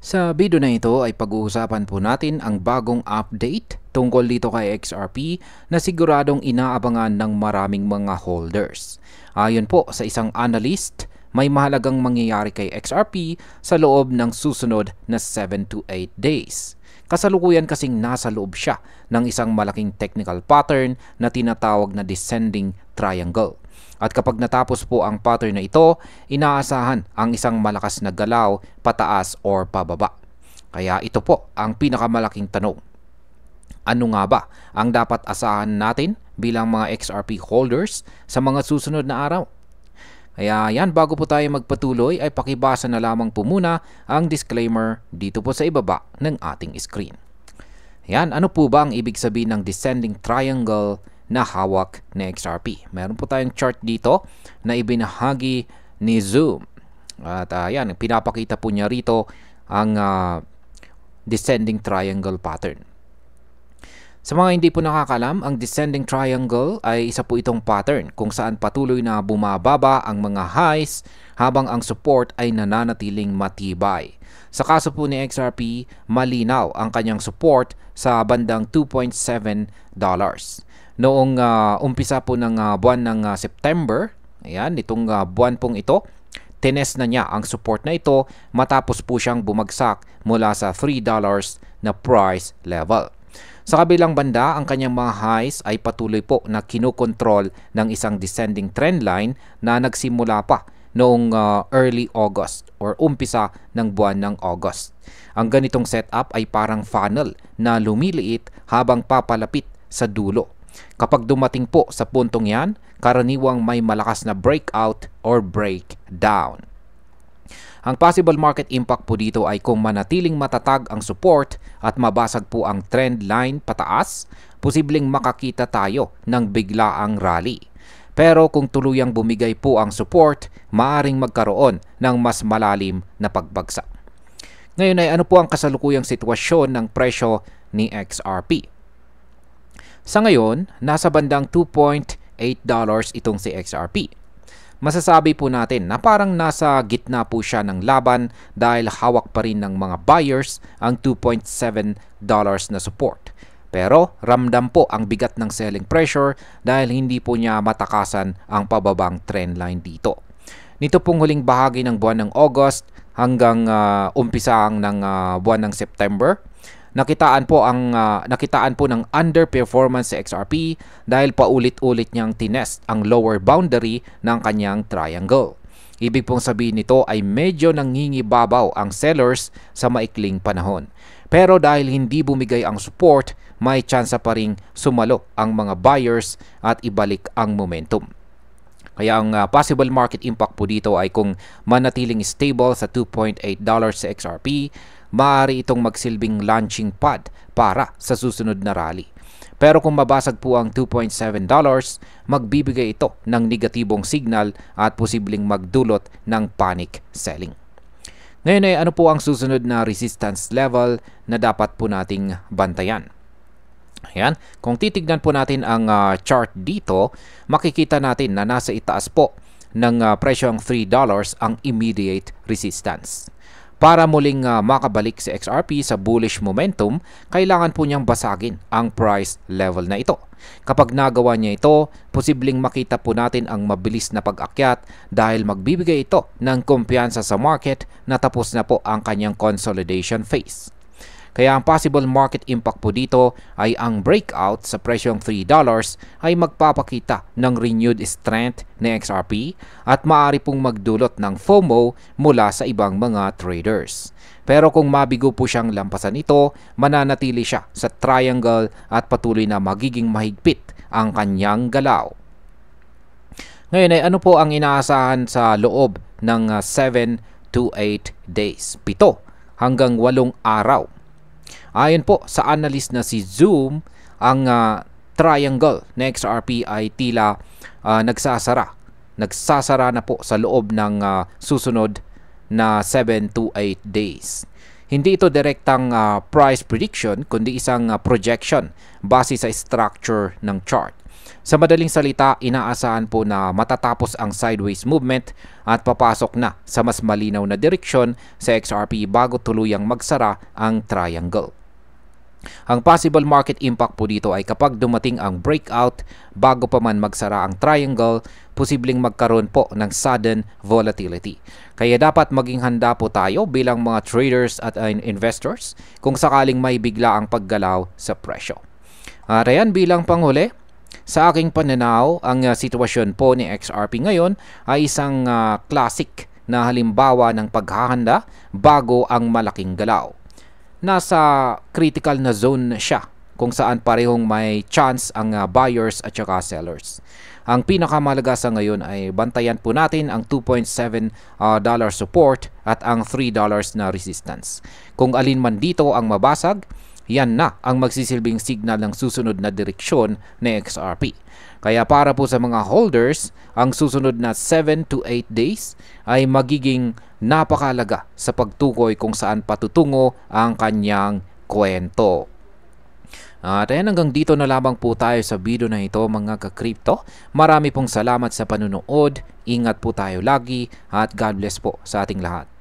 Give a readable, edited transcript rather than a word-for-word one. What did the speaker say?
Sa video na ito ay pag-uusapan po natin ang bagong update tungkol dito kay XRP na siguradong inaabangan ng maraming mga holders. Ayon po sa isang analyst, may mahalagang mangyayari kay XRP sa loob ng susunod na 7 to 8 days. Kasalukuyan kasing nasa loob siya ng isang malaking technical pattern na tinatawag na descending triangle. At kapag natapos po ang pattern na ito, inaasahan ang isang malakas na galaw pataas or pababa. Kaya ito po ang pinakamalaking tanong. Ano nga ba ang dapat asahan natin bilang mga XRP holders sa mga susunod na araw? Kaya yan, bago po tayo magpatuloy ay pakibasa na lamang po muna ang disclaimer dito po sa ibaba ng ating screen. Yan, ano po ba ang ibig sabihin ng descending triangle na hawak ni XRP? Meron po tayong chart dito na ibinahagi ni Zoom. At yan, pinapakita po niya rito ang descending triangle pattern. Sa mga hindi po nakakalam, ang descending triangle ay isa po itong pattern kung saan patuloy na bumababa ang mga highs habang ang support ay nananatiling matibay. Sa kaso po ni XRP, malinaw ang kanyang support sa bandang $2.7. Noong umpisa po ng buwan ng September, ayan, itong buwan pong ito, tines na niya ang support na ito matapos po siyang bumagsak mula sa $3 na price level. Sa kabilang banda, ang kanyang mga highs ay patuloy po na kinukontrol ng isang descending trend line na nagsimula pa noong early August or umpisa ng buwan ng August. Ang ganitong setup ay parang funnel na lumiliit habang papalapit sa dulo. Kapag dumating po sa puntong yan, karaniwang may malakas na breakout or breakdown. Ang possible market impact po dito ay kung manatiling matatag ang support at mabasag po ang trend line pataas, posibleng makakita tayo ng biglaang rally. Pero kung tuluyang bumigay po ang support, maaring magkaroon ng mas malalim na pagbagsak. Ngayon ay ano po ang kasalukuyang sitwasyon ng presyo ni XRP? Sa ngayon, nasa bandang $2.8 itong si XRP. Masasabi po natin na parang nasa gitna po siya ng laban dahil hawak pa rin ng mga buyers ang $2.7 na support. Pero ramdam po ang bigat ng selling pressure dahil hindi po niya matakasan ang pababang trendline dito. Nito pong huling bahagi ng buwan ng August hanggang umpisang ng buwan ng September, nakitaan po ng underperformance sa XRP dahil paulit-ulit niyang tinest ang lower boundary ng kanyang triangle. Ibig pong sabihin nito ay medyo nangingibabaw ang sellers sa maikling panahon. Pero dahil hindi bumigay ang support, may tsansa pa ring sumalo ang mga buyers at ibalik ang momentum. Kaya ang possible market impact po dito ay kung manatiling stable sa $2.8 sa XRP, maaari itong magsilbing launching pad para sa susunod na rally. Pero kung mabasag po ang $2.7, magbibigay ito ng negatibong signal at posibleng magdulot ng panic selling. Ngayon ay ano po ang susunod na resistance level na dapat po nating bantayan? Ayan, kung titignan po natin ang chart dito, makikita natin na nasa itaas po ng presyo ang $3 ang immediate resistance. Para muling makabalik si XRP sa bullish momentum, kailangan po niyang basagin ang price level na ito. Kapag nagawa niya ito, posibleng makita po natin ang mabilis na pag-akyat dahil magbibigay ito ng kumpiyansa sa market na tapos na po ang kanyang consolidation phase. Kaya ang possible market impact po dito ay ang breakout sa presyong $3 ay magpapakita ng renewed strength ni XRP at maaari pong magdulot ng FOMO mula sa ibang mga traders. Pero kung mabigo po siyang lampasan ito, mananatili siya sa triangle at patuloy na magiging mahigpit ang kanyang galaw. Ngayon ay ano po ang inaasahan sa loob ng 7 to 8 days? 7 hanggang 8 araw. Ayon po sa analyst na si Zoom, ang triangle na XRP ay tila nagsasara na po sa loob ng susunod na 7 to 8 days. Hindi ito direktang price prediction kundi isang projection base sa structure ng chart. Sa madaling salita, inaasahan po na matatapos ang sideways movement at papasok na sa mas malinaw na direksyon sa XRP bago tuluyang magsara ang triangle. Ang possible market impact po dito ay kapag dumating ang breakout bago pa man magsara ang triangle, posibleng magkaroon po ng sudden volatility. Kaya dapat maging handa po tayo bilang mga traders at investors kung sakaling may bigla ang paggalaw sa presyo. At ayan, bilang panghuli, sa aking pananaw, ang sitwasyon po ni XRP ngayon ay isang classic na halimbawa ng paghahanda bago ang malaking galaw. Nasa critical na zone siya kung saan parehong may chance ang buyers at saka sellers. Ang pinakamalaga sa ngayon ay bantayan po natin ang $2.7 support at ang $3 na resistance. Kung alin man dito ang mabasag, yan na ang magsisilbing signal ng susunod na direksyon ng XRP. Kaya para po sa mga holders, ang susunod na 7 to 8 days ay magiging napakalaga sa pagtukoy kung saan patutungo ang kanyang kwento. At ayan, hanggang dito na lamang po tayo sa video na ito mga ka-crypto. Marami pong salamat sa panunood. Ingat po tayo lagi at God bless po sa ating lahat.